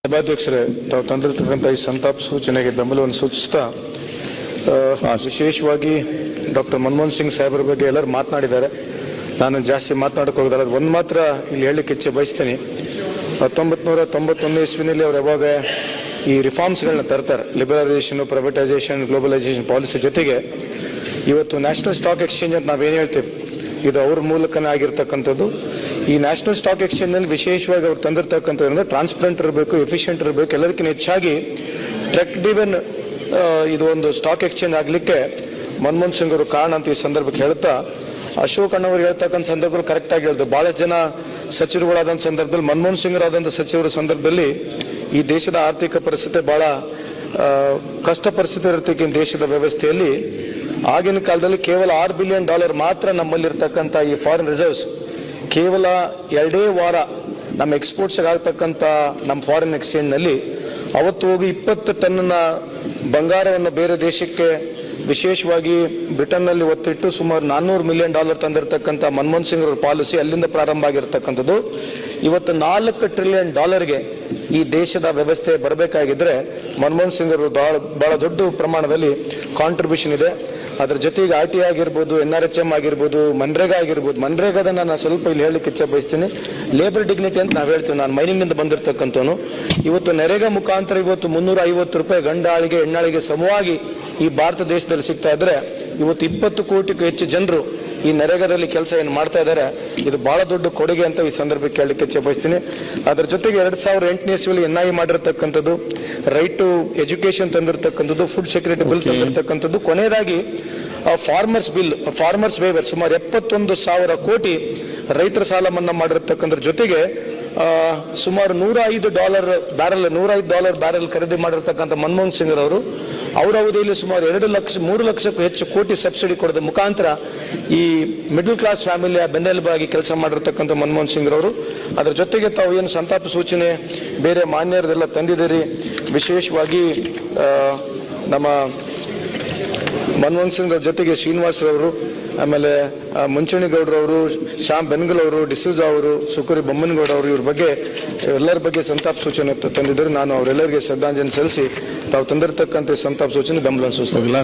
ಸಭಾಧ್ಯಕ್ಷರೇ, ತಾವು ತಂದಿರತಕ್ಕಂಥ ಈ ಸಂತಾಪ ಸೂಚನೆಗೆ ಬೆಂಬಲವನ್ನು ಸೂಚಿಸ್ತಾ ವಿಶೇಷವಾಗಿ ಡಾಕ್ಟರ್ ಮನಮೋಹನ್ ಸಿಂಗ್ ಸಾಹೇಬರ ಬಗ್ಗೆ ಎಲ್ಲರೂ ಮಾತನಾಡಿದ್ದಾರೆ. ನಾನು ಜಾಸ್ತಿ ಮಾತನಾಡಕ್ಕೆ ಹೋಗಿದ್ದಾರೆ. ಒಂದು ಮಾತ್ರ ಇಲ್ಲಿ ಹೇಳಲಿಕ್ಕೆ ಇಚ್ಛೆ ಬಯಸ್ತೀನಿ. 1991 ಇಸ್ವಿನಲ್ಲಿ ಅವ್ರು ಯಾವಾಗ ಈ ರಿಫಾರ್ಮ್ಸ್ಗಳನ್ನ ತರ್ತಾರೆ, ಲಿಬರಲೈಸೇಷನ್, ಪ್ರೈವೇಟೈಸೇಷನ್, ಗ್ಲೋಬಲೈಸೇಷನ್ ಪಾಲಿಸಿ ಜೊತೆಗೆ ಇವತ್ತು ನ್ಯಾಷನಲ್ ಸ್ಟಾಕ್ ಎಕ್ಸ್ಚೇಂಜ್ ಅಂತ ನಾವೇನು ಹೇಳ್ತೀವಿ, ಇದು ಅವ್ರ ಮೂಲಕನೇ ಆಗಿರ್ತಕ್ಕಂಥದ್ದು. ಈ ನ್ಯಾಷನಲ್ ಸ್ಟಾಕ್ ಎಕ್ಸ್ಚೇಂಜ್ನಲ್ಲಿ ವಿಶೇಷವಾಗಿ ಅವ್ರು ತಂದಿರ್ತಕ್ಕಂಥದ್ದು ಅಂದರೆ ಟ್ರಾನ್ಸ್ಪರೆಂಟ್ ಇರಬೇಕು, ಎಫಿಷಿಯೆಂಟ್ ಇರಬೇಕು. ಎಲ್ಲದಕ್ಕಿಂತ ಹೆಚ್ಚಾಗಿ ಟೆಕ್ ಡಿವೆನ್ ಇದು ಒಂದು ಸ್ಟಾಕ್ ಎಕ್ಸ್ಚೇಂಜ್ ಆಗಲಿಕ್ಕೆ ಮನಮೋಹನ್ ಸಿಂಗ್ ಅವರು ಕಾರಣ ಅಂತ ಈ ಸಂದರ್ಭಕ್ಕೆ ಹೇಳ್ತಾ, ಅಶೋಕ್ ಅಣ್ಣವ್ರು ಹೇಳ್ತಕ್ಕಂಥ ಸಂದರ್ಭಗಳು ಕರೆಕ್ಟಾಗಿ ಹೇಳಿದ್ರು. ಭಾಳಷ್ಟು ಜನ ಸಚಿವರುಗಳಾದಂಥ ಸಂದರ್ಭದಲ್ಲಿ, ಮನಮೋಹನ್ ಸಿಂಗ್ ಆದಂಥ ಸಚಿವರ ಸಂದರ್ಭದಲ್ಲಿ ಈ ದೇಶದ ಆರ್ಥಿಕ ಪರಿಸ್ಥಿತಿ ಭಾಳ ಕಷ್ಟ ಪರಿಸ್ಥಿತಿ ಇರತಕ್ಕ ದೇಶದ ವ್ಯವಸ್ಥೆಯಲ್ಲಿ ಆಗಿನ ಕಾಲದಲ್ಲಿ ಕೇವಲ $6 ಬಿಲಿಯನ್ ಮಾತ್ರ ನಮ್ಮಲ್ಲಿರ್ತಕ್ಕಂಥ ಈ ಫಾರಿನ್ ರಿಸರ್ವ್ಸ್ ಕೇವಲ 2 ವಾರ ನಮ್ಮ ಎಕ್ಸ್ಪೋರ್ಟ್ಸ್ಗೆ ಆಗ್ತಕ್ಕಂಥ ನಮ್ಮ ಫಾರಿನ್ ಎಕ್ಸ್ಚೇಂಜ್ನಲ್ಲಿ ಅವತ್ತು ಹೋಗಿ 20 ಟನ್ನ ಬಂಗಾರವನ್ನು ಬೇರೆ ದೇಶಕ್ಕೆ ವಿಶೇಷವಾಗಿ ಬ್ರಿಟನ್ನಲ್ಲಿ ಒತ್ತಿಟ್ಟು ಸುಮಾರು $400 ಮಿಲಿಯನ್ ತಂದಿರತಕ್ಕಂಥ ಮನಮೋಹನ್ ಸಿಂಗ್ ಅವರ ಪಾಲಿಸಿ ಅಲ್ಲಿಂದ ಪ್ರಾರಂಭ ಆಗಿರ್ತಕ್ಕಂಥದ್ದು. ಇವತ್ತು $4 ಟ್ರಿಲಿಯನ್ ಈ ದೇಶದ ವ್ಯವಸ್ಥೆ ಬರಬೇಕಾಗಿದ್ರೆ ಮನಮೋಹನ್ ಸಿಂಗ್ ಅವರು ಬಹಳ ದೊಡ್ಡ ಪ್ರಮಾಣದಲ್ಲಿ ಕಾಂಟ್ರಿಬ್ಯೂಷನ್ ಇದೆ. ಅದರ ಜೊತೆಗೆ RTI ಆಗಿರ್ಬೋದು, NRHM ಆಗಿರ್ಬೋದು, ಮನ್ರೇಗಾ ಆಗಿರ್ಬೋದು. ಮನ್ರೇಗಾದ ನಾನು ಸ್ವಲ್ಪ ಇಲ್ಲಿ ಹೇಳಲಿಕ್ಕೆ ಇಚ್ಛೆ ಬಯಸ್ತೀನಿ. ಲೇಬರ್ ಡಿಗ್ನಿಟಿ ಅಂತ ನಾವು ಹೇಳ್ತೀವಿ. ನಾನು ಮೈನಿಂಗ್ನಿಂದ ಬಂದಿರತಕ್ಕಂಥವನು. ಇವತ್ತು ನರೇಗಾ ಮುಖಾಂತರ ಇವತ್ತು $350 ಗಂಡ ಆಳಿಗೆ ಹೆಣ್ಣಾಳಿಗೆ ಸಮವಾಗಿ ಈ ಭಾರತ ದೇಶದಲ್ಲಿ ಸಿಗ್ತಾ ಇದ್ರೆ, ಇವತ್ತು 20 ಕೋಟಿಗೂ ಹೆಚ್ಚು ಜನರು ಈ ನರೇಗಾದಲ್ಲಿ ಕೆಲಸ ಏನು ಮಾಡ್ತಾ ಇದ್ದಾರೆ. ಇದು ಬಹಳ ದೊಡ್ಡ ಕೊಡುಗೆ ಅಂತ ಈ ಸಂದರ್ಭಕ್ಕೆ ಹೇಳಲಿಕ್ಕೆ ಇಚ್ಛೆ ಬಯಸ್ತೀನಿ. ಅದರ ಜೊತೆಗೆ 2008 ಇಸ್ವಿಯಲ್ಲಿ NI ಮಾಡಿರ್ತಕ್ಕಂಥದ್ದು, ರೈಟ್ ಟು ಎಜುಕೇಶನ್ ತಂದಿರತಕ್ಕಂಥದ್ದು, ಫುಡ್ ಸೆಕ್ಯೂರಿಟಿ ಬಿಲ್ ತಂದಿರತಕ್ಕಂಥದ್ದು, ಕೊನೆಯದಾಗಿ ಫಾರ್ಮರ್ಸ್ ಬಿಲ್, ಫಾರ್ಮರ್ಸ್ ವೇವರ್ ಸುಮಾರು 71,000 ಕೋಟಿ ರೈತರ ಸಾಲ ಮನ್ನಾ ಮಾಡಿರ್ತಕ್ಕಂಥದ್ರ ಜೊತೆಗೆ ಸುಮಾರು $105 ಬ್ಯಾರೆಲ್ ಖರೀದಿ ಮಾಡಿರ್ತಕ್ಕಂಥ ಮನಮೋಹನ್ ಸಿಂಗ್ ಅವರು ಅವರ ಅವಧಿಯಲ್ಲಿ ಸುಮಾರು 3 ಲಕ್ಷಕ್ಕೂ ಹೆಚ್ಚು ಕೋಟಿ ಸಬ್ಸಿಡಿ ಕೊಡೋದ ಮುಖಾಂತರ ಈ ಮಿಡಲ್ ಕ್ಲಾಸ್ ಫ್ಯಾಮಿಲಿಯ ಬೆನ್ನೆಲುಬಾಗಿ ಕೆಲಸ ಮಾಡಿರ್ತಕ್ಕಂಥ ಮನಮೋಹನ್ ಸಿಂಗ್ ಅವರು. ಅದರ ಜೊತೆಗೆ ತಾವು ಏನು ಸಂತಾಪ ಸೂಚನೆ ಬೇರೆ ಮಾನ್ಯರದೆಲ್ಲ ತಂದಿದ್ದೀರಿ, ವಿಶೇಷವಾಗಿ ನಮ್ಮ ಮನಮೋಹನ್ ಸಿಂಗ್ ಅವ್ರ ಜೊತೆಗೆ ಶ್ರೀನಿವಾಸರವರು, ಆಮೇಲೆ ಮುಂಚಣಿಗೌಡರವರು, ಶ್ಯಾಮ್ ಬೆನ್ಗಲ್ ಅವರು, ಡಿಸೂಜಾ ಅವರು, ಸುಕುರಿ ಬೊಮ್ಮನಗೌಡ ಅವರು, ಇವ್ರ ಬಗ್ಗೆ ಎಲ್ಲರ ಬಗ್ಗೆ ಸಂತಾಪ ಸೂಚನೆ ತಂದಿದ್ದರು. ನಾನು ಅವರೆಲ್ಲರಿಗೆ ಶ್ರದ್ಧಾಂಜಲಿ ಸಲ್ಲಿಸಿ ತಾವು ತಂದಿರತಕ್ಕಂಥ ಸಂತಾಪ ಸೂಚನೆ ಬೆಂಬಲ ಸೂಚಿಸ್ತೇನೆ.